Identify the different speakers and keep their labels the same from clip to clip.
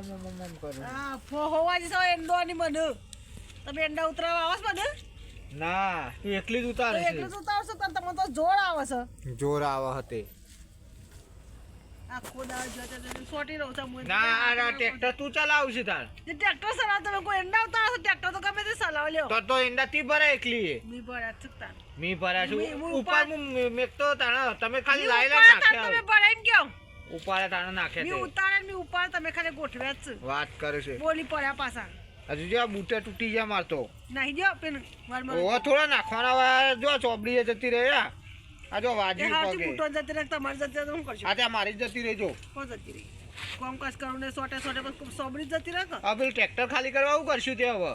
Speaker 1: મમ કરું
Speaker 2: હા હોવાજી સૌ એંડોની મને તમે એંડા ઉતરાવા આવો છો મને
Speaker 1: ના તું એકલી જ ઉતારે છે
Speaker 2: એકલું જ ઉતારશો પણ તમને તો જોર આવે છે
Speaker 1: જોર આવે હતે
Speaker 2: આખો દાળ જતે સોટી રહું છું
Speaker 1: ના આ ટ્રેક્ટર તું ચલાવશે તાર
Speaker 2: જે ટ્રેક્ટર ચલાવ તમે કોઈ એંડા ઉતારો ટ્રેક્ટર તો ગમે તે ચલાવ લ્યો
Speaker 1: તો ઈંડા તી ભરાય એકલી
Speaker 2: મી ભર્યા ચૂકતા
Speaker 1: મી ભરા છું
Speaker 2: હું
Speaker 1: ઉપર મેકતો તાણા તમે ખાલી લાઈ
Speaker 2: તમે
Speaker 1: નાખે
Speaker 2: ભરાઈને ગયો
Speaker 1: ઉપાડે તાણા નાખે
Speaker 2: મી
Speaker 1: તે
Speaker 2: ઉતારે મી ઉપર તમે ખાલી ગોઠવ્યા જ છે
Speaker 1: વાત કરે છે
Speaker 2: બોલી પડ્યા પાછા
Speaker 1: હજુ જો બૂટે તૂટી ગયા મારતો
Speaker 2: નહીં જો પેન
Speaker 1: ઓવા થોડા નાખવાના વા જો ચોપડીએ જતી રહે આ જો વાજી
Speaker 2: હાથી
Speaker 1: પગે
Speaker 2: બૂટો જતી રહે તમારે જતી રહે તો હું કરશું
Speaker 1: આ ત્યાં મારી જ જતી રહેજો
Speaker 2: કોણ જતી રહી કોમ કાજ કરું ને સોટે બસ સોબડી જતી રહે
Speaker 1: આ પેલું ટ્રેક્ટર ખાલી કરવા આવું કરશું તે હવે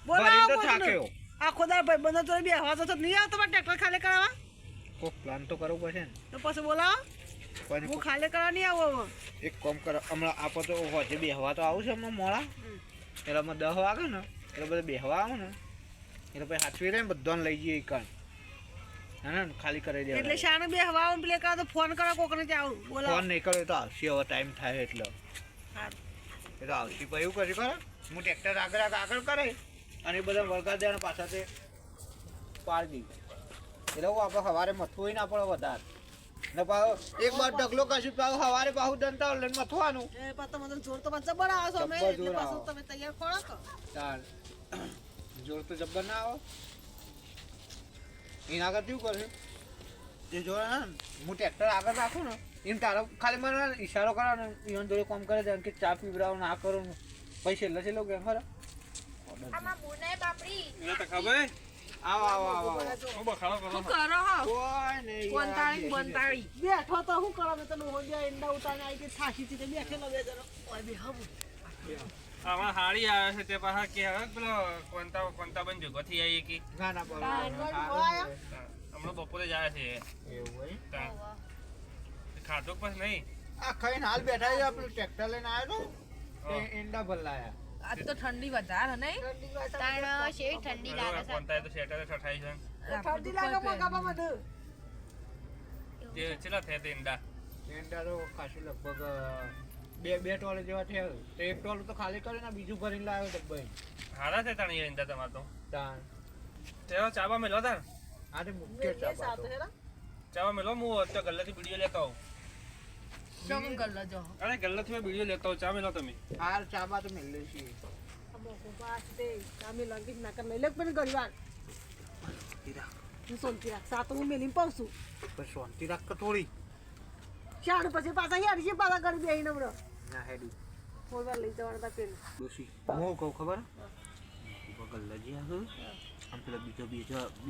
Speaker 2: બોલાવો
Speaker 1: ભરી તો થાક્યો
Speaker 2: આ ખોદા ભાઈ બંધ તો બે હવા તો નહીં આવતો ટ્રેક્ટર ખાલી કરાવવા
Speaker 1: કોક પ્લાન તો કરવો પડશે ને
Speaker 2: તો પછી બોલાવો હું ખાલી કરવા નહીં આવું
Speaker 1: એક કામ કર હમણાં આપો તો હોજે બેહવા તો આવું છે હમણાં મોડા એટલે અમે 10 વાગે ને એટલે બધા બેહવા આવે ને એટલે પછી હાથવી રહે ને બધાને લઈ જઈએ કાન હા ને ખાલી કરી દે
Speaker 2: એટલે શાને બે હવા આવું પ્લે કરો તો ફોન કરો કોકને ત્યાં આવું બોલાવો
Speaker 1: ફોન નહીં કર્યો તો આવશે હવે ટાઈમ થાય એટલે એ તો આવશે પછી એવું કરી કરે હું ટ્રેક્ટર આગળ કરે અને એ બધા વળગા દે પાછા તે પાડી દી એટલે હું આપણે સવારે મથવું ના પડે વધારે ને પાછો એક વાર ઢગલો કશું પાછું સવારે પાછું દંતા લઈને મથવાનું
Speaker 2: એ પાછો મને જોર તો પાછો જબર આવે છો મે એટલે પાછું તમે તૈયાર ખોળો કો
Speaker 1: ચાલ જોર તો જબર ના આવે એના આગળ શું કરશે એ જોડે ને હું ટ્રેક્ટર આગળ રાખું ને એમ તારો ખાલી મને ઈશારો કરો ને ઈવન જોડે કામ કરે છે કે ચા પીવડાવો ના કરો ને પૈસે લસી લો કે ખરા
Speaker 3: આમાં બોનાય બાપડી
Speaker 4: એને તો ખબર
Speaker 1: આવો
Speaker 4: હું બખાડો કરો
Speaker 2: શું કરો હો
Speaker 1: કોઈ નહીં
Speaker 2: બંતાળી બેઠો તો હું કરો મે તને હોડિયા એંડા ઉતારને આવી કે થાકી થી બેઠેલો બે જરો ઓય બે હબુ
Speaker 4: આમાં હાડી આવે છે તે પાછા કે હવે પેલો કોંતા બન ભેગો થઈ આવી કે
Speaker 1: ના ના બોલો
Speaker 4: હમણાં બપોરે જ આવે છે
Speaker 1: એવું હોય
Speaker 4: ખાધો પછી નહીં
Speaker 1: આ ખાઈને હાલ બેઠા છે આપણું ટ્રેક્ટર લઈને આવ્યો તો ઈંડા ભલાયા
Speaker 3: આજ તો ઠંડી વધારે નહીં તાણ શેવી ઠંડી લાગે છે
Speaker 4: કોંતા તો શેટર ઠઠાઈ છે
Speaker 2: ઠંડી લાગે મગાબા મને
Speaker 4: તે ચેલા થયા તે ઈંડા
Speaker 1: ઈંડા તો ખાસું લગભગ બે ટોલે જેવા થયા તો એક ટોલ તો ખાલી કર્યો ને બીજું ભરીને લાવ્યો ડબ્બાઈ
Speaker 4: હારા છે તાણ ઈંડા તમાર તો
Speaker 1: તાણ
Speaker 4: તેઓ ચાબા મેલો તાર
Speaker 1: આરે મુખ્ય ચાપા તો
Speaker 4: ચાબા મેલો હું તો ગલ્લાથી વિડિયો લેતો આવું
Speaker 3: શું કર લો જો
Speaker 4: અરે ગલ્લાથી મેં વિડિયો લેતો આવું ચા મેલો તમે
Speaker 1: હાલ ચાપા તો મિલે છે
Speaker 2: અમો કો બાસ દે કામે લાગી ના કર લઈ લે પણ ગરીવાર હું સોનતી રાખ સાતો હું મેલીને પાઉં
Speaker 1: પણ શાંતિ રાખ કે થોડી
Speaker 2: શાણ પછી પાછા યાર છે પાછા ગરી બેહી નમરો
Speaker 1: ના હેડી
Speaker 2: ફોરવાર લઈ જવાના તા પેન
Speaker 1: દોશી હું કહું ખબર ગલ્લાજી આવ્યો આમ પેલા બીજો બે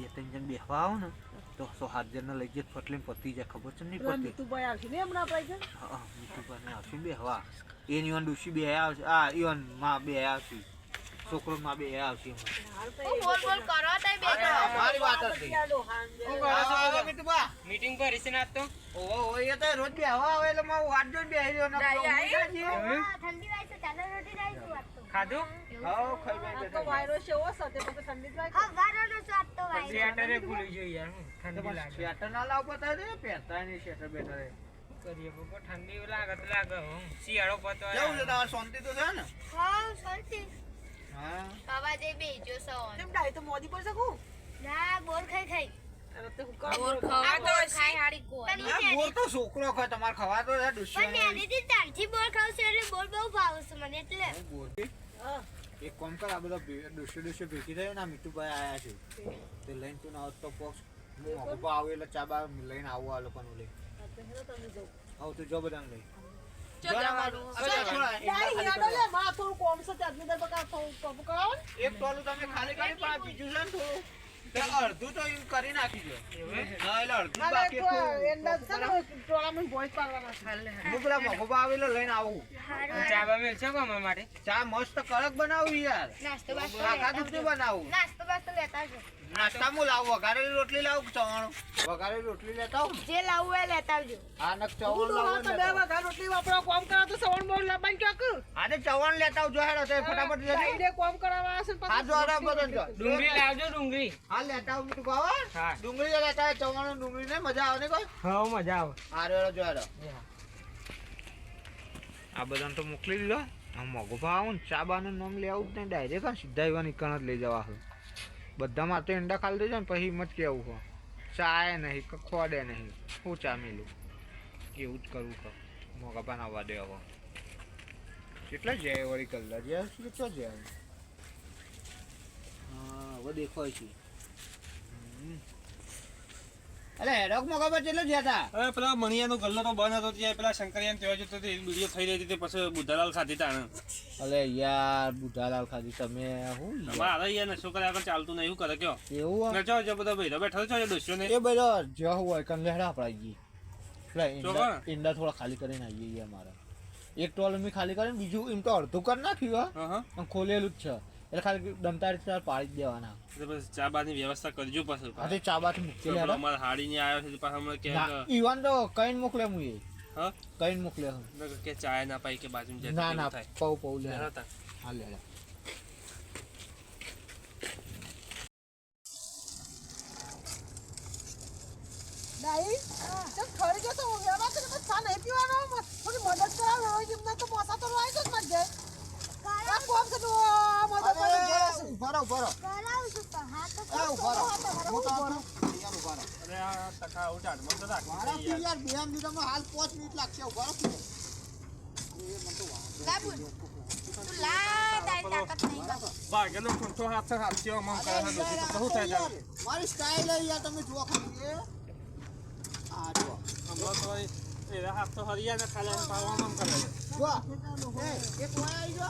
Speaker 1: ત્રણ જણ બેહવા આવો ને તો 7 જણને લઈ જત ફટલીને પતી જાય ખબર છે નહીં પડતી
Speaker 2: તું ભાઈ આવશે ને હમણાં આપણે
Speaker 1: હા મીઠું આવશે બે હવા એની ઈવન ડોશી બે આવશે આ ઈવન માં બે આવશે છોકરો માં બે આવશે
Speaker 3: બોલ બોલ કરો તઈ બે
Speaker 1: મારી વાત હતી મીઠુબા
Speaker 4: મીટિંગ પર રીસે નાત તો
Speaker 1: ઓહો એ તો રોજ બે હવા આવે એટલે માં વાટ જોઈને બેહી રહ્યો ને
Speaker 3: ઠંડી વાય છે ચાલો રોટી રાઈ વાત તો
Speaker 4: ખાધું
Speaker 1: હા ખાઈ
Speaker 2: તો વાયરો છે ઓ સાથે પછી ઠંડી જાય
Speaker 3: હા વારોનો સ્વાદ તો વાય
Speaker 4: શેટરે ભૂલી ગયો યાર ઠંડી લાગે
Speaker 1: સ્વેટર ના લાવ પતા દે પહેરતા નહીં સ્વેટર બેટર
Speaker 4: કરીએ બકો ઠંડી લાગે તો લાગે હું શિયાળો પતો
Speaker 1: કેવું છે તમારે શાંતિ તો છે ને
Speaker 3: હા શાંતિ
Speaker 1: હા
Speaker 3: ખાવા દે બેજો સૌન
Speaker 2: કેમ ડાય તો મોદી પર શકું
Speaker 3: ના બોલ ખાઈ
Speaker 2: અરે તે હું કર
Speaker 3: બોલ ખાઈ હાડી કો
Speaker 1: આ બોર તો છોકરો ખાય તમારે ખવા તો છે ડુસ્સી
Speaker 3: પણ દીદી તારથી બોલ ખાવશે એટલે બોલ બહુ ભાવે છે મને એટલે
Speaker 2: હા
Speaker 1: એક કામ કર આ બધા ડુસ્સી ભેગી થઈ ને મીઠુભાઈ આયા છે તે લઈને તું ના તો પોક્સ હું આવે એટલે ચાબા લઈને આવું આ લોકોનું લઈ આવ તું જો બધાને લઈ એક ટોલું તમે ખાલી કરી પણ બીજું છે ને થોડું તે અડધું તો એમ કરી નાખી દો હા એટલે અડધું બાકી હું પેલા મગોબા આવેલો લઈને આવું
Speaker 4: ચાબા મેલ છે કોમા માટે
Speaker 1: ચા મસ્ત કડક બનાવું યાર
Speaker 3: નાસ્તો બાસ્તો
Speaker 1: કાકા દૂધની બનાવું
Speaker 3: નાસ્તો બાસ્તો લેતા આવજો
Speaker 1: નાસ્તા હું લાવું વઘારેલી રોટલી લાવું ચવાણું વઘારેલી રોટલી લેતા આવું ને
Speaker 3: જે લાવવું એ લેતા આવજો
Speaker 1: હા નક ચવાણ લાવું ને લેતા આવું.
Speaker 2: રોટલી વાપરો કોમ કરા તો સવણ બોલ લાબાઈ ક્યાંક
Speaker 1: હા તે ચવાણ લેતા આવજો હેડો તે ફટાફટ જલ્દી
Speaker 2: સાઈડે કોમ કરાવવા હશે
Speaker 1: હા જો આરા બદન જો
Speaker 4: ડુંગળી લાવજો ડુંગળી
Speaker 1: હા લેતા આવું તું બાવા
Speaker 4: હા.
Speaker 1: ડુંગળી લેતા આવે ચવાણ ડુંગળી ને મજા આવે ને કોઈ
Speaker 4: હા મજા આવે
Speaker 1: હારે હેડો જો હેડો આ બધાને તો મોકલી દીધો આ મોગો ભાવ ને ચા બાનું નામ લેવું જ નહીં ડાયરેક્ટ હા સીધા એવા નીકળ જ લઈ જવા હોય બધામાં તો ઈંડા ખાલી દેજો ને પછી હિંમત કેવું હોય ચાય નહીં કે ખોડે નહીં હું ચા મેલું એવું જ કરવું કહો મોગા પાન આવવા દે હવે કેટલા જાય વળી કલર જાય કેટલો જાય હા હવે દેખાય છે અરે હેડોક મોગા પર કેટલો જ્યાં હતા
Speaker 4: અરે પેલા મણિયાનો ગલ્લો તો બંધ હતો ત્યાં પેલા શંકરિયાને ત્યાં જતો હતો વિડીયો થઈ રહી હતી પછી બુધાલાલ ખાધી તાણે
Speaker 1: અરે યાર બુધાલાલ ખાધી તમે હું
Speaker 4: તમારે યાર નશો કરે આગળ ચાલતું નહીં શું કરે કયો
Speaker 1: એવું
Speaker 4: ને જો જો બધા ભાઈ બેઠો છો દોસ્યો ને
Speaker 1: એ બધો જો હોય કન લેડા આપડા જી
Speaker 4: ચોકણ?
Speaker 1: ઈંડા થોડા ખાલી કરીને આવીએ યાર મારા એક ટોલ મેં ખાલી કરીને બીજું એમ તો અડધું કરી નાખ્યું
Speaker 4: હા
Speaker 1: હા ખોલેલું જ છે એટલે ખાલી દમતારી ચાર પાડી જ દેવાના
Speaker 4: એટલે પછી ચા બાની વ્યવસ્થા કરજો પછી
Speaker 1: આ તો ચાબાથી મૂકી લે
Speaker 4: અમારે હાડીને આવ્યો છે પાછા હમણાં કે
Speaker 1: ઈવન તો કઈન મોકલે હું એ
Speaker 4: હા
Speaker 1: કઈન મોકલે હું
Speaker 4: કે ચાય ના પાઈ કે બાજુમાં જાય
Speaker 1: ના ના પૌ લે
Speaker 4: લેરા તા
Speaker 1: હા લે
Speaker 2: ડાઈ તો ખરી ગયો તો વ્યવહાર તો ચા નહીં પીવાનો થોડી મદદ કરાવ હોય જેમને તો મોસા તો રોય તો મત જાય આ કોમ છે તો મદદ કરી જાય છે
Speaker 1: ઉભારો
Speaker 5: કરાવું છું પણ હા તો
Speaker 1: એ ઉભારો
Speaker 2: મોટા
Speaker 1: યાર ઉભારો
Speaker 4: અરે આ ટકા ઉઠાડ મત રાખ
Speaker 1: મારા યાર બેન દીધામાં હાલ 5 મિનિટ લાગશે ઉભારો એ મન તો
Speaker 3: લાબુ તું લા તારી તાકાત નહીં કર
Speaker 4: ભાગેલો કોણતો હાથ છે મમ કરે છે દોસ્તો તો શું થાય છે
Speaker 1: મારી સ્ટાઈલ હે યાર તમે જુઓ ખાલી આ જુઓ
Speaker 4: હમણાં તો એ હાથ તો હરિયા ને ખાલે પાવા મમ કરે છે
Speaker 1: જુઓ એ એક વાર આવી જો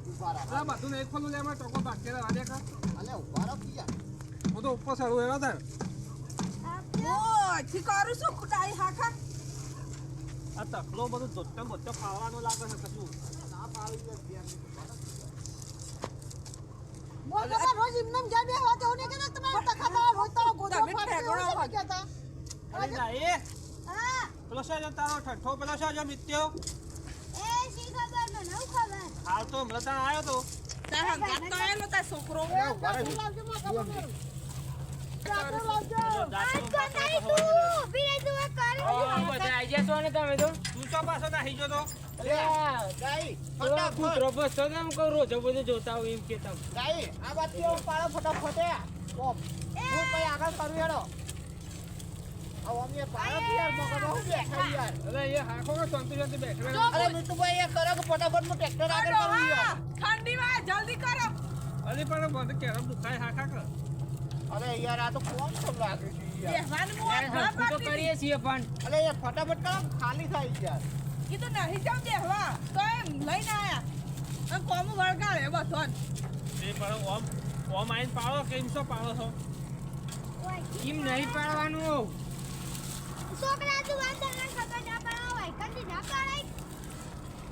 Speaker 1: ઉભારો
Speaker 4: આ બધું ને એક ફોલું લે માં ટોકો ભાગ કેરા વાડે કા
Speaker 1: અલે ઉભારો યાર
Speaker 4: હું તો ઉપર સારું એવા થાય
Speaker 2: ઓ ઠીક કરું છું ડાઈ હાખા
Speaker 4: આ તકલો બધું ધોત્તો બધો ખાવાનું લાગે છે કશું
Speaker 1: ના પાડી દે બેન
Speaker 2: મોટા રોજ ઇમનમ જા બે હોતે હોને કે ના તમારા તખા બા રોજ તારો ગોદરો ફાટે કેતા
Speaker 4: અરે ના એ
Speaker 5: હા
Speaker 4: પેલો છે જો તારો ઠઠ્ઠો પેલો છે જો મિત્યો
Speaker 5: એ શી ખબર મને નવ ખબર
Speaker 4: હાલ તો હમણાં ત્યાં આવ્યો તો
Speaker 2: તારા ગાત તો આયેલો તા છોકરો લાવજો મોટા લાવજો
Speaker 5: આજ તો નહીં તું ઊભી રહી તું કરી
Speaker 6: બધા આઈ જશો ને તમે તો
Speaker 4: તું તો પાછો નાહી ગયો તો
Speaker 1: ગાઈ
Speaker 6: કૂતરો બસતો કેમ કહું રોજો બધું જોતા હોય એમ કેતા
Speaker 1: ગાઈ આ વાત કેવો પાડો ફટાફટ ઓમ હું કઈ આગળ કરું હેડો આ અમે પાડો યાર મગર બહુ બેઠા યાર
Speaker 4: અરે એ હાખો કે શાંતિ શાંતિ બેઠો
Speaker 1: અરે મિતુભાઈ એ કરો કે ફટાફટ હું ટ્રેક્ટર આગળ કરું યાર
Speaker 2: ઠંડી માં જલ્દી કરો
Speaker 4: અલી પણ બધું કેરમ દુખાય હાખા કર
Speaker 1: અરે યાર આ તો કોમ સમ લાગે છે યાર
Speaker 2: બેહવાનું
Speaker 6: હરખું તો કરીએ છીએ પણ
Speaker 1: અરે યાર ફટાફટ કરો ખાલી થાય યાર
Speaker 2: કીધું નહીં જાવ બેહવા તો એમ લઈને આયા અને કોમ વળગાડે બધો
Speaker 4: એ પણ ઓમ આઈન પાડો કેમ છો પાડો છો
Speaker 6: એમ નહીં પાડવાનું
Speaker 5: છોકરા તું વાત તને ખબર ના પડે હોય કદી ના કરાય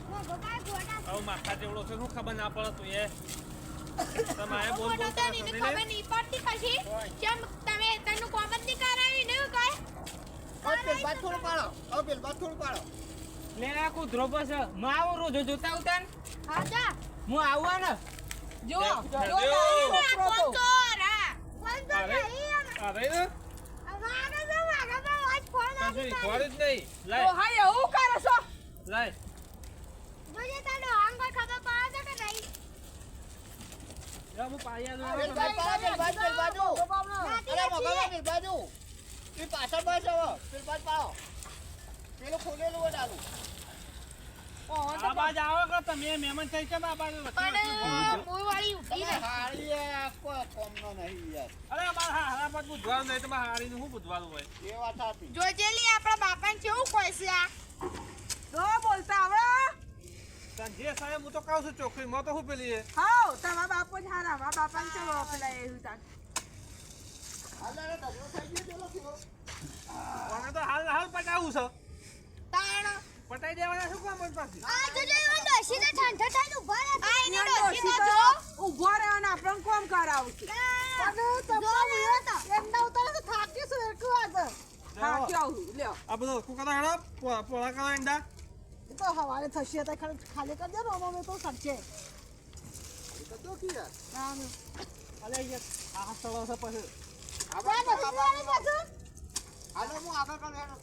Speaker 5: ઓ બગાય ગોડા
Speaker 4: હવે માથા જેવડો છે શું ખબર ના પડે તું એ તમારે બોલ બોલ
Speaker 3: તો એને ખબર નહીં પડતી પછી કેમ તમે તને કોમ જ નહીં કરાવી ને કઈ
Speaker 1: પેલ બાદ થોડું પાડો પેલ બાદ થોડું પાડો
Speaker 6: લે આ કૂતરો બસ હું આવું રોજો જોતા આવતા ને
Speaker 5: હા જા
Speaker 6: હું આવું ને
Speaker 2: જો
Speaker 4: જો.
Speaker 3: કોમ કર હા
Speaker 5: ફોન તો
Speaker 4: અરે
Speaker 5: નહીં
Speaker 4: અરે ને
Speaker 5: મારે તો મારા તો આજ ફોન
Speaker 4: તારે
Speaker 5: આવી
Speaker 4: ખોરી જ નહીં
Speaker 2: તો
Speaker 4: લાય
Speaker 2: હા એવું કરો છો
Speaker 4: લાય
Speaker 5: મને તારો આંગળ ખબર પડે છે કે નહીં
Speaker 4: જા હું પાયા
Speaker 1: પેલ
Speaker 4: લો
Speaker 1: બાદ પાડો પેલ બાજુ
Speaker 5: નાતી
Speaker 1: અરે
Speaker 5: નથી.
Speaker 1: મગર પેલ બાજુ એ પાછળ બસ હવે પેલ બાદ પાડો પેલું ખોલેલું હોય ડાલું
Speaker 4: આ બાજ આવો કે તમે મહેમાન થઈ છે આ બાજ
Speaker 3: પણ મૂળ વાળી ઉઠી
Speaker 1: તમે
Speaker 3: ને
Speaker 1: હારી કોઈ કોમનો નહીં યાર
Speaker 4: અરે અમાર હારા બાદ બુધવાર નહીં તો મારા હારીનું શું બુધવારું હોય
Speaker 1: એ વાત સાચી
Speaker 3: જોજેલી આપણા બાપાને કેવું કોઈ છે આ
Speaker 2: તો બોલતા આવડે
Speaker 4: તને જે સાહેબ હું તો કહું છું ચોખ્ખી મો તો શું પેલી એ
Speaker 2: હાઉ તમારા બાપો જ હારા મારા બાપાને ચલો પેલા એવું તાન
Speaker 1: અરે ડબલો થઈ ગયો પેલો થયો
Speaker 4: મને તો હાલ પટાવું છે
Speaker 3: તાણ
Speaker 4: પટાઈ દેવાના શું કામ પાછી
Speaker 5: આ તો જો એવો ડોશી તો ઠંડો થઈને ઊભો રહે છે.
Speaker 3: આ એની
Speaker 2: અહીંયા
Speaker 3: ડોશી
Speaker 2: ડોશી
Speaker 3: તો જો
Speaker 2: તો ઊભો રહ્યો ને આપણને કોમ કરાવું છે અને તમારે એમના ઉતારે તો થાકી છું એટલું આગળ હા કેવું લ્યો
Speaker 4: આ બધું શું કરો હેડો પોળા કરો ઈંડા
Speaker 2: એ તો હવારે થશે તો ખાલી કરી દે ને અમે તો સરશે
Speaker 1: તો કી યાર
Speaker 4: અલે આ સ્થળો છે પછી
Speaker 1: હાલો હું આગળ કરું હેડો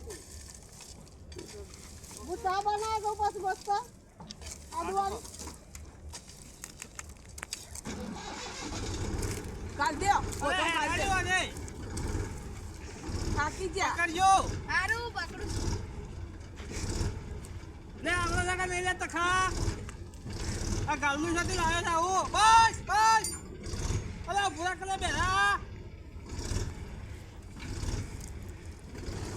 Speaker 2: હું ચા બનાવી દઉં પછી મસ્ત આદુ વાળી હાલ દે
Speaker 6: અરે હેડાડ્યો ને
Speaker 2: થાકી જા
Speaker 6: કરજો
Speaker 3: હારું પકડું
Speaker 6: લે આગળ જગા નહીં લે તખા આ ગાલનું સાથે લાવ્યો છે આવું બસ બસ અરે ભૂરા કલર બેરા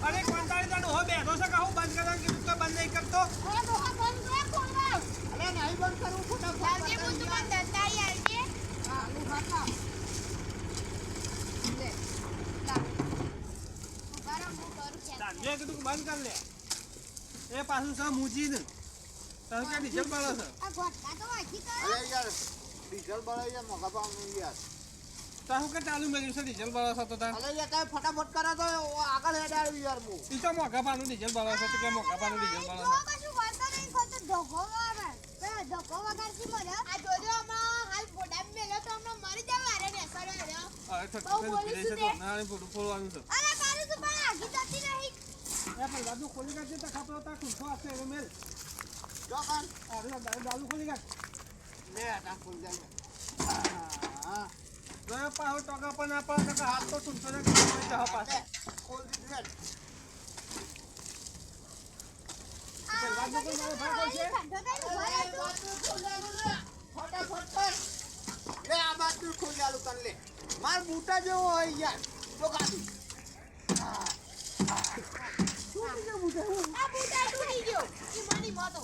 Speaker 6: અરે કંટાળી તાણું હો બેઠો છે કહું બંધ કરવાનું કીધું તો બંધ નહીં કરતો
Speaker 2: અરે ડોહા બંધ કર ખોલવા
Speaker 1: અરે નહીં બંધ કરવું ફટાફટ
Speaker 3: ચાલજે હું તું પણ દતાઈ આવજે
Speaker 2: આલુ ખાતા
Speaker 3: લે લા ઉભારો હું કરું છે
Speaker 6: તાંજે કીધું કે બંધ કર લે એ પાછું છે મૂજી ને તારું કે ડીઝલ બાળો છે
Speaker 5: આ ગોટકા તો વાંચી કરો
Speaker 1: અરે યાર ડીઝલ બળાઈ જાય મોઘા પાવાનું યાર
Speaker 6: તારું કે ચાલુ મેળ્યું છે ડીઝલ બાળો છે તો તાર
Speaker 1: અરે યાર કાંઈ ફટાફટ કરે તો આગળ હેડાડ્યું યાર હું
Speaker 6: ઈ તો મોઘા પાનું ડીઝલ બાળો છે તો કે મોઘા પાનું ડીઝલ બાળો
Speaker 5: જો
Speaker 6: છે
Speaker 5: કશું વાંધો નહીં ખોટો ધોકો આવે ધોકો વગાડતી મને
Speaker 3: આ જોજો હમણાં હાલ ફોટામાં મેલ્યો તો હમણાં મરી જવા અરે ને સર રહ્યો
Speaker 6: અરે તો
Speaker 3: બહુ બોલું
Speaker 6: છે
Speaker 3: છું
Speaker 6: તો
Speaker 3: તે.
Speaker 6: ના ફોટો ફોડવાનું છે
Speaker 5: અરે મારું તો પણ આગી જતી નહીં
Speaker 6: એ પણ બાજુ ખોલી કાઢજે તો ખાપડો તા કુંઠો હશે એનો મેલ
Speaker 1: જો કાન
Speaker 6: અરે બાજુ ખોલી કાઢ
Speaker 1: લે આ ખોલ જાય હા
Speaker 6: ગયો પાહો ટોકા પણ આપણ તો હાથ તો ટૂંકો ને કાઢી જહ પાસે
Speaker 1: ખોલ દીધું હેડ.
Speaker 6: બાજુ કોઈ મારો ભાગો છે
Speaker 1: ફટાફટ કર લે આ બાજુ ખોલી આલું તને લે માર બૂટા જેવો હોય યાર જો કાઢી
Speaker 3: આ બુટા તૂટી ગયો ઈ મની મોતો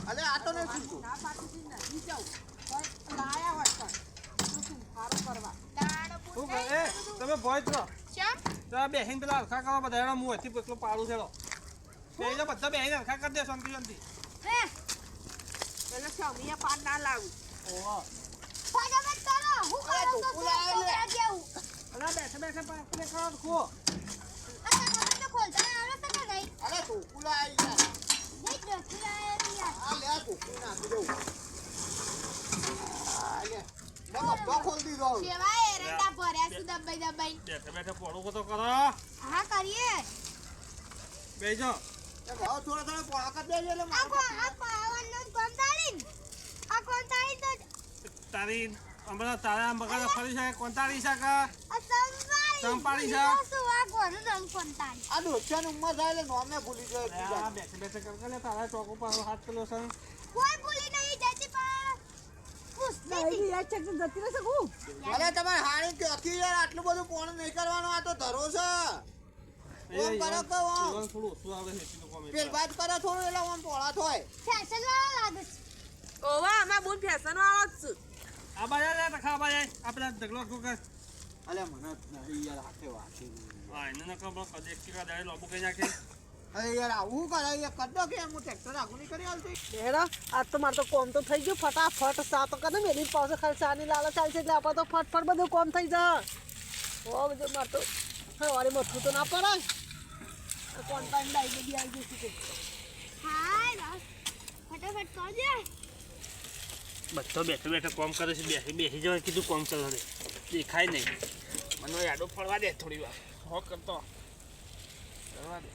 Speaker 1: અલે આ તો નહીં છૂટતું
Speaker 2: ના પાછી નહીં જાઉં પણ લાયા હોય પણ તો શું સારું કરવા
Speaker 3: દાડ
Speaker 6: હું
Speaker 3: બુટા
Speaker 6: કહે તમે ભોય છો
Speaker 3: ચમ
Speaker 6: તો બેહીન પેલા હરખા કરવા બધા એના મું હતી પેલો પાડું છેડો બેહીને બધા બેહીને હરખા કરી દે શાંતિ શાંતિ
Speaker 2: પેલા સમીએ પાન ના લાવું
Speaker 6: ઓહો
Speaker 5: ફટાફટ કરો હું
Speaker 1: અરે
Speaker 5: કરું તો
Speaker 1: તું બોલાય લે.
Speaker 5: છોકરા જેવું
Speaker 6: અરે બેઠે બેઠે પાકને કરો ખો
Speaker 5: આ તો ખોલતા આવડે તો નહીં
Speaker 1: અરે ઢોકું લાય યાર
Speaker 5: નહીં ડોકી લાયા યાર
Speaker 1: આ લે આ ઢોકું નાખી દઉં આ લે મેં બધો ખોલ દીધો હવે.
Speaker 3: કેવા એરંડા ભર્યા છું દબાઈ દબાઈ
Speaker 6: બેઠે બેઠે પોડું તો કરો
Speaker 5: હા કરીએ
Speaker 6: બેજો
Speaker 1: એ ભાવ થોડા થોડા પોળા કરી દેજો એટલે મારે
Speaker 5: આ પાવનનો કોણ તાળીન આ કોણ તાળીન તો
Speaker 6: તારી હમણાં તારા મગજ ફરી છે કોંતાળી છે કે
Speaker 5: આ સંપાળી
Speaker 6: સંપાળી છે.
Speaker 5: શું આ કોનું નામ કોણ તાળી
Speaker 1: આ ડોસિયાની ઉંમર થાય એટલે નોમે ભૂલી જાય
Speaker 6: આ
Speaker 1: એકબીજાને.
Speaker 6: બેઠે બેઠે કર લે તારા ચોક ઉપર હાથ પેલો છે
Speaker 5: કોઈ ભૂલી નહીં જતી પણ પૂછતી હતી.
Speaker 2: નહીં યાર ચક જતી રહેશે હું
Speaker 1: અરે તમારે હાણી ક્યાંથી યાર આટલું બધું પોણ નહીં કરવાનું આ તો ધરો છે ઓમ કરો કે ઓમ
Speaker 6: જીવન થોડું ઓછું આવે છે એટલું કોમે
Speaker 1: પેલ બાદ કરો થોડું એટલે ઓમ પોળા થાય
Speaker 5: ફેશન વાળા લાગે છે
Speaker 2: ઓવા આમાં બહુ ફેશન વાળો જ છું
Speaker 6: આ બાજા લે તખા બાજા આપણે ઢગલો કર
Speaker 1: અલે મને નહીં યાર હાથે વાંચી
Speaker 6: હા એને ન કબો કદે ટીકા દાય લોબુ કઈ નાખે
Speaker 1: અરે યાર આવું કરે યાર કદો કે હું ટ્રેક્ટર આગું નહીં કરી આલતી
Speaker 2: હેડા આજ તો મારે તો કોમ તો થઈ ગયું ફટાફટ સા તો કને મેરી પાસે ખાલી સાની લાલા ચાલશે એટલે આપણે તો ફટફટ બધું કોમ થઈ જા ઓ બધું મારે તો સવારે મથું તો ના પડે કોણ ટાઈમ ડાઈ બી આવી જશે કે
Speaker 5: હાય બસ ફટાફટ કરજે
Speaker 6: બધો બેઠો બેઠો કોમ કરે છે બેસી જવા કીધું કોમ કરે છે દેખાય નહીં મને યાડો ફરવા દે થોડી વાર હો કરતો કરવા દે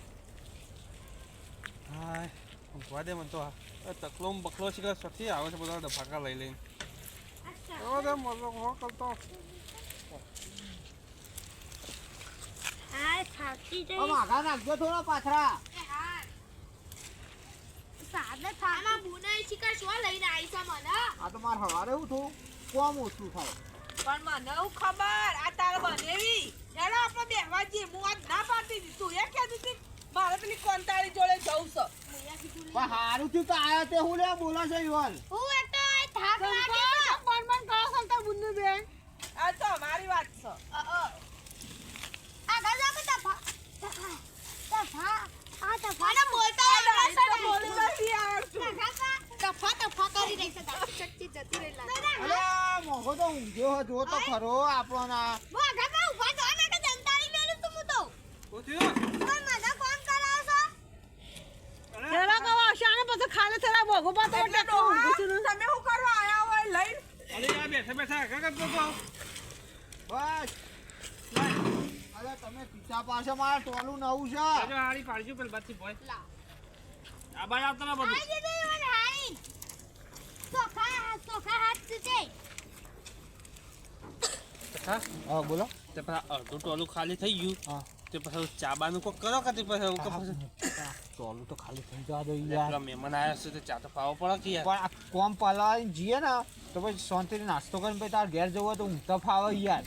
Speaker 6: હાય ઊંઘવા દે મને તો આ તકલો બકલો છે કે સથી આવે છે બધા ડફાકા લઈ લઈને હો દે મજો હો કરતો
Speaker 5: હાય થાકી
Speaker 1: ઓ
Speaker 5: જઈ
Speaker 1: માગા નાખજો થોડો પાથરા
Speaker 5: સાદે થાકી
Speaker 3: આમાં બુનાઈ શિકાર શું લઈને આવી છે મને
Speaker 1: આ તો મારે હવારે એવું થયું કોમ ઓછું થાય
Speaker 2: પણ મને હું ખબર આ તાર બનેવી હેડો આપણે બેહવા જઈએ હું આજ ના પાડતી હતી તું એ કહેતી હતી મારે પેલી કોંતાળી જોડે જવું છે
Speaker 1: પણ હારું થયું તો આયા તે હું લે બોલો છે ઈવન
Speaker 5: હું એક તો આ થાક લાગે છે
Speaker 2: પણ કરો સંતા બુંદુ બેન આ તો અમારી વાત છે
Speaker 5: આ ગાજા કે તફા તફા આ તફા
Speaker 3: મને બોલતા આવડે છે
Speaker 2: બોલી નથી આવડતું
Speaker 3: તફા કરી રહી છે તારી શક્તિ જતી રહી લાગે
Speaker 1: અલે મોઘો તો ઊંઘ્યો જો તો ખરો આપણને
Speaker 5: હું આગળ ઉભા થો ને કે જંતાળી મેલું તું તો
Speaker 6: કોથ્યો
Speaker 5: પણ મને કોણ કરાવશો
Speaker 2: તેરા કવા શાને પછી ખાલે તેરા ભોગો પાતો એટલે તો તમે શું કરવા આયા હોય લઈ
Speaker 6: અરે આ બેઠા બેઠા કા કરતો તો
Speaker 1: બસ અરે તમે પીછા પાસે મારા ટોલું નવું છે
Speaker 6: આજો હાડી પાડજો પેલ બાથી બોય આ બાર આવતા ના બધું
Speaker 5: આઈ દીધું મને હાઈ સોખા હાથ છે
Speaker 4: હા
Speaker 1: હા બોલો.
Speaker 4: તે પછી અડધું ટોલું ખાલી થઈ ગયું
Speaker 1: હા.
Speaker 4: તે પછી ચાબાનું કોક કરો કે તે પછી એવું કે પછી
Speaker 1: ટોલું તો ખાલી થઈ જવા દો
Speaker 4: પેલા
Speaker 1: યાર.
Speaker 4: મહેમાન આવ્યા છે તો ચા તો પાવો પડે કે યાર.
Speaker 1: પણ આ કોમ પલાવીને જઈએ ને તો પછી શાંતિથી નાસ્તો કરીને પછી તાર ઘેર જવું હોય તો ઊંઘ તો ફાવે યાર.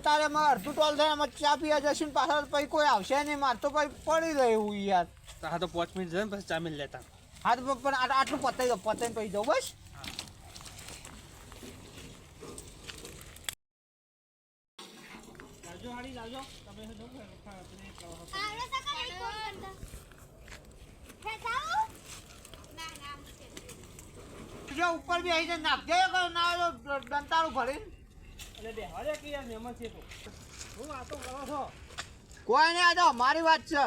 Speaker 1: તારે અમારે અડધું ટોલ થાય અમે ચા પીવા જશું ને પાછળ પછી કોઈ આવશે નહીં મારે તો પછી પડી રહે એવું યાર.
Speaker 4: હા તો 5 મિનિટ જાય ને પછી ચા મિલ લેતા.
Speaker 1: હા તો પણ આટલું પતાવી દો પતાવીને પછી જાઉં બસ.
Speaker 6: લાવજો હાડી લાવજો તમે
Speaker 5: આવડે તો કઈ કોમ કરતા હે જાઓ
Speaker 1: જો ઉપર બી આવી જાય નાખજે ના હોય તો દંતાળું ભરીને.
Speaker 6: એટલે બેહવા દે કે યાર મહેમાન છે તો હું વાતો કરો છો
Speaker 1: કોઈ નહીં આ તો મારી વાત છે.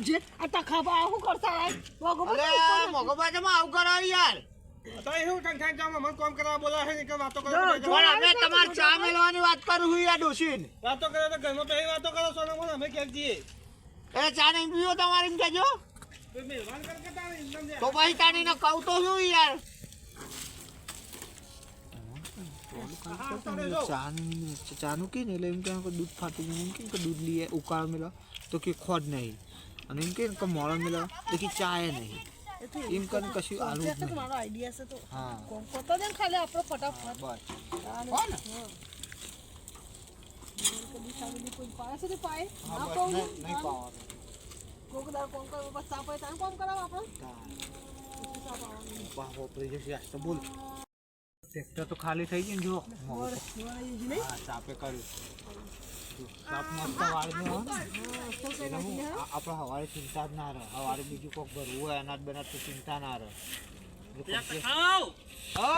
Speaker 2: જે આ તખાબા શું કરતા રાય મોગો
Speaker 1: અરે મોગો બાજુમાં આવું કરો યાર.
Speaker 6: તો એવું ઠંડ જાવ મને કોમ કરવા બોલા છે કે વાતો કરો
Speaker 1: પણ અમે તમારે ચા મેળવાની વાત કરું છું યાર ડોશીને.
Speaker 6: વાતો કરો તો ઘરમાં પહેલી વાતો કરો સોના બોલ અમે ક્યાંક જઈએ
Speaker 1: એ ચા નહીં પીવો તમારે એમ કહેજો
Speaker 6: તો મહેમાન કર કે તારે એકદમ
Speaker 1: તો પછી તાણીને કહું તો શું યાર. ચાનું કે ને એટલે એમ કે દૂધ ફાટી ગયું એમ કે દૂધ લઈએ ઉકાળ મેળો તો કે ખોટ નહીં અને એમ કે મોળો મેળો તો કે ચાય નહીં એમ કરીને કશું આલું જ નહીં.
Speaker 2: મારો આઈડિયા છે તો
Speaker 1: હા
Speaker 2: કોમ કરતો ને ખાલી આપણો ફટાફટ
Speaker 1: બસ
Speaker 2: કદી સામે કોઈ પાય છે પાય
Speaker 1: હા
Speaker 2: ના
Speaker 1: બસ
Speaker 2: પાઉં
Speaker 1: નહીં પાવાનું.
Speaker 2: કોકદાર કોમ કરે બસ ચા પાય તાર કોમ કરાવ આપણે
Speaker 1: બાપો પડી જશે આજ તો બોલ. ટ્રેક્ટર તો ખાલી થઈ ગયું ને જો
Speaker 2: ઓર નહીં
Speaker 1: હા ચાપે કર્યું સાપ મસ્ત વાળીને હો ને એટલે હું આપણે હવારે ચિંતા જ ના રહે. હવારે બીજું કોક ભરવું હોય અનાજ બનાજ તો ચિંતા ના રહે.
Speaker 6: આવ
Speaker 1: ઓ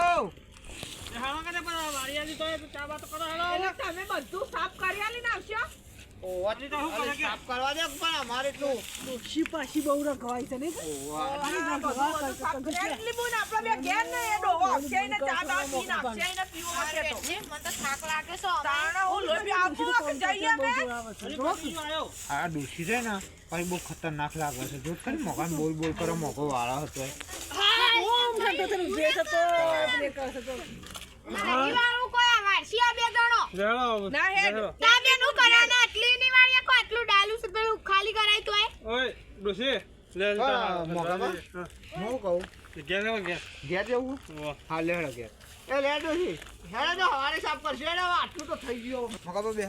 Speaker 6: હાલો કે પણ વાડિયાની તો ચા વાતો કરો હાલો
Speaker 2: એટલે તમે બધું સાફ કરી આલીને આવશો
Speaker 1: ઓવાથી તો હું કરે સાફ કરવા દે પણ અમારે એટલું
Speaker 2: ડોશી પાછી બહુ રખવાય છે નહીં
Speaker 7: એટલી બુન આપણા બે ઘેર ને એ ડોહો આવશે ને ચા બા પીને આવશે ને પીવો કે તો
Speaker 3: મને તો થાક લાગે છે
Speaker 7: તાણા હું લોહી આપો કે જઈએ બે
Speaker 6: આવ્યો
Speaker 1: આ ડોશી છે ને પછી બહુ ખતરનાક લાગે છે. જો ખરી મોકાન બોલ બોલ કરો મોકો વાળા હતો
Speaker 3: નહીં વાળું કોઈ આ વારસી આ બે ગણો
Speaker 6: જાણો
Speaker 7: ના હેડ
Speaker 3: તા બે નું કરે ને આટલી ની વાળી કો આટલું ડાલું છે પેલું ખાલી કરાય તોય
Speaker 6: ઓય ડોસી લે
Speaker 1: મોકામાં હું કહું
Speaker 6: ઘેર
Speaker 1: ઘેર જવું હા લેડો ઘેર એ લે ડોશી હેડે તો હવારે સાફ કરશે હેડે હવે આટલું તો થઈ ગયો મોકા બે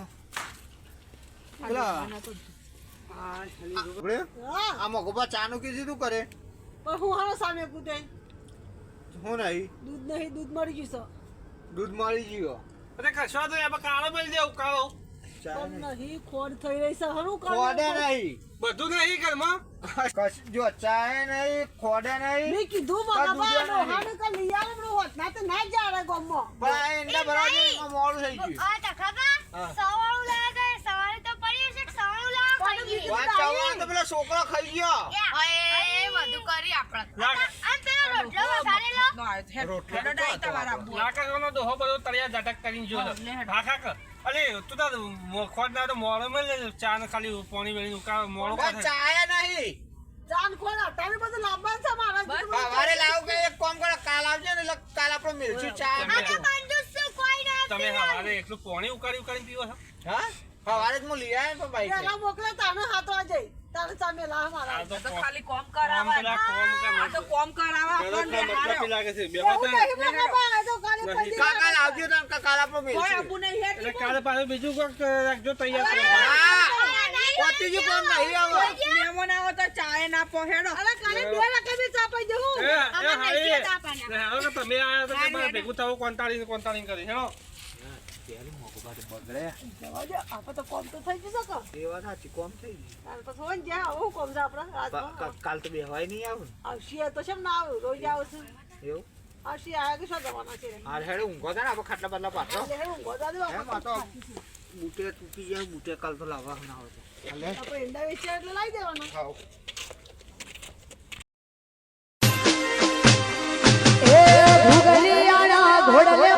Speaker 1: પેલા આ મોગોબા ચાનું કીધું તું કરે
Speaker 2: પણ હું હારો સામે કૂદે
Speaker 1: હું નહીં
Speaker 2: દૂધ નહીં દૂધ મરી ગયું
Speaker 1: દૂધ મળી ગયો
Speaker 6: અરે કશો તો એમાં કાળો મળી દેવું કાળો
Speaker 2: છે પણ નહીં ખોડ થઈ રહી છે હરું
Speaker 1: ખોડે નહીં
Speaker 6: બધું નહીં ઘરમાં
Speaker 1: જો ચાય નહીં ખોડે નહીં
Speaker 2: મેં કીધું
Speaker 1: આ
Speaker 2: બાબા
Speaker 1: દૂધે નહીં.
Speaker 2: ડોહાને કે લઈ આવવાનું હોત ના તો ના જ આવે ગામમાં
Speaker 1: પણ આ એંડા ભરાવા મોડું થઈ ગયું
Speaker 3: આ તખાબા
Speaker 1: હા.
Speaker 3: સવાળું લાગે તો સવારે તો પડી હશે કે સવાળું લાગે ખાઈ ગયું
Speaker 1: વાત ચાવવાનું તો પેલા છોકરો ખાઈ ગયો
Speaker 3: એ બધું કરી આપણે
Speaker 6: લાગે
Speaker 3: આ પેલો રોટલો વઘારેલો
Speaker 6: લાકડાનો દોહો બધો તળિયા ઝટક કરીને જો હા ખાક અરે તું તાર ખોટ ના તો મોડો મળે ચા ને ખાલી પાણી વેળી ઉકા મોડો
Speaker 1: પણ ચાય નહીં
Speaker 2: જાન ખોલ તારે બધું લાંબા છે મારા
Speaker 1: સવારે લાવ કે એક કામ કરો કાલ આવજો ને એટલે કાલ આપણે મિલશું ચા
Speaker 3: આ તો કંજૂસ છે, કોઈ ના
Speaker 6: તમે હવારે એટલું પાણી ઉકાળી પીવો છો
Speaker 1: હા સવારે જ હું લઈ આવ્યો પણ બાઈક
Speaker 2: પેલા મોકલે તાને હાથ વાજે તારે સામે લા મારા
Speaker 6: આ તો
Speaker 7: ખાલી કોમ
Speaker 6: કોમ
Speaker 7: કરાવવા
Speaker 6: પેલા કોમ
Speaker 7: આ તો કોમ કરાવવા આપણને હારે
Speaker 6: લાગે છે બે
Speaker 2: એવું નહીં બાબા આ તો કાલે પૈસા
Speaker 1: કાલ આવજો તો કાલ આપણે
Speaker 7: કોઈ
Speaker 1: મિલશું
Speaker 7: આપું નહીં હેડ
Speaker 6: એટલે કાલે પાછું બીજું કોક રાખજો તૈયાર
Speaker 1: હા પતિજી કોમ નહીં આવે
Speaker 7: મહેમાન આવો તો ચાય ના પહોંચેડો
Speaker 2: અરે કાલે 2 લાખ બી ચાપાઈ જવું
Speaker 6: તમે આયા તો કે મારે ભેગું થવું કોંતાળીને કરી હેલો
Speaker 1: બગડે
Speaker 2: જવાજો આપણે તો કોમ તો થઈ જશે કે
Speaker 1: એ વાત સાચી કોમ થઈ ગઈ
Speaker 2: તારે તો સોન જ્યાં આવું કોમ છે આપણે રાજમાં
Speaker 1: કાલ તો બેહવાય નહીં આવું
Speaker 2: આવશી તો શેમ ના આવું રોજ આવશે
Speaker 1: એવું
Speaker 2: આવશી આયા કે શું જવાના છે
Speaker 1: હાર હેડે ઊંઘો થાય ને આપણે ખાટલા બાટલા પાછો
Speaker 2: એટલે હું ગોદા દઉં
Speaker 1: એમ આ તો બૂટે તૂટી જાય બૂટે કાલ તો લાવવા ના હોય હાલે
Speaker 2: આપણે ઈંડા વેચ્યા એટલે લાવી દેવાના
Speaker 1: ખાઓ
Speaker 8: ભૂગલિયાણા ઘોડવે